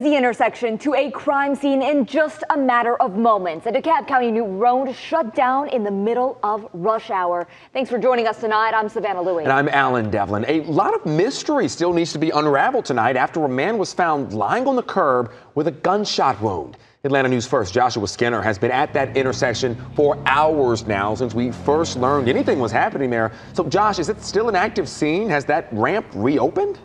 The intersection to a crime scene in just a matter of moments. A DeKalb County new road shut down in the middle of rush hour. Thanks for joining us tonight. I'm Savannah Louie. And I'm Alan Devlin. A lot of mystery still needs to be unraveled tonight after a man was found lying on the curb with a gunshot wound. Atlanta News First Joshua Skinner has been at that intersection for hours now since we first learned anything was happening there. So Josh, is it still an active scene? Has that ramp reopened?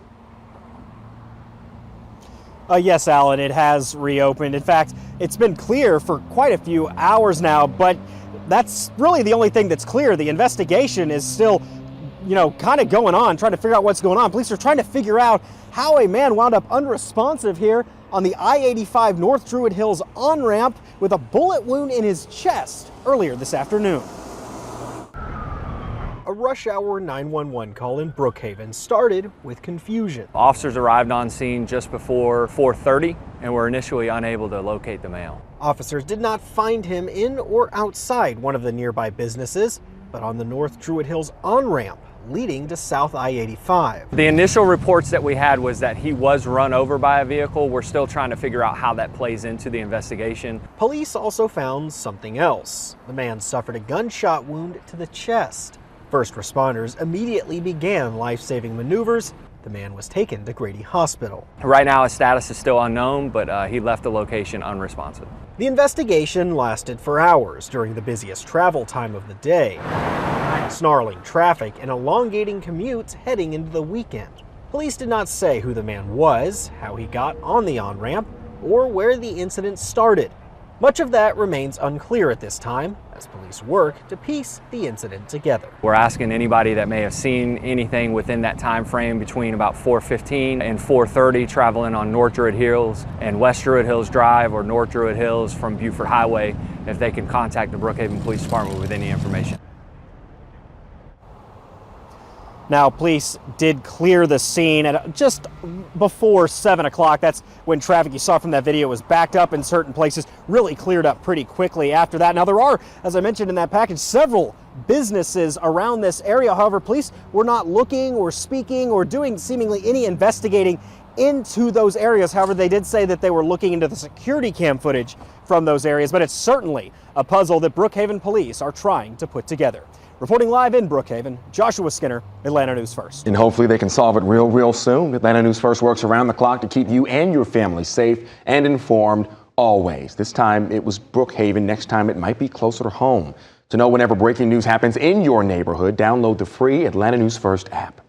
Yes, Alan, it has reopened. In fact, it's been clear for quite a few hours now, but that's really the only thing that's clear. The investigation is still, kind of going on, trying to figure out what's going on. Police are trying to figure out how a man wound up unresponsive here on the I-85 North Druid Hills on-ramp with a bullet wound in his chest earlier this afternoon. A rush hour 911 call in Brookhaven started with confusion. Officers arrived on scene just before 4:30 and were initially unable to locate the male. Officers did not find him in or outside one of the nearby businesses, but on the North Druid Hills on-ramp leading to South I-85. The initial reports that we had was that he was run over by a vehicle. We're still trying to figure out how that plays into the investigation. Police also found something else. The man suffered a gunshot wound to the chest. First responders immediately began life-saving maneuvers. The man was taken to Grady Hospital. Right now his status is still unknown, but he left the location unresponsive. The investigation lasted for hours during the busiest travel time of the day. Snarling traffic and elongating commutes heading into the weekend. Police did not say who the man was, how he got on the on-ramp, or where the incident started. Much of that remains unclear at this time as police work to piece the incident together. We're asking anybody that may have seen anything within that time frame between about 4:15 and 4:30 traveling on North Druid Hills and West Druid Hills Drive or North Druid Hills from Buford Highway, if they can contact the Brookhaven Police Department with any information. Now, police did clear the scene at just before 7 o'clock. That's when traffic you saw from that video was backed up in certain places, really cleared up pretty quickly after that. Now, there are, as I mentioned in that package, several businesses around this area. However, police were not looking or speaking or doing seemingly any investigating into those areas. However, they did say that they were looking into the security cam footage from those areas, but it's certainly a puzzle that Brookhaven police are trying to put together. Reporting live in Brookhaven, Joshua Skinner, Atlanta News First. And hopefully they can solve it real soon. Atlanta News First works around the clock to keep you and your family safe and informed always. This time it was Brookhaven. Next time it might be closer to home. To know whenever breaking news happens in your neighborhood, download the free Atlanta News First app.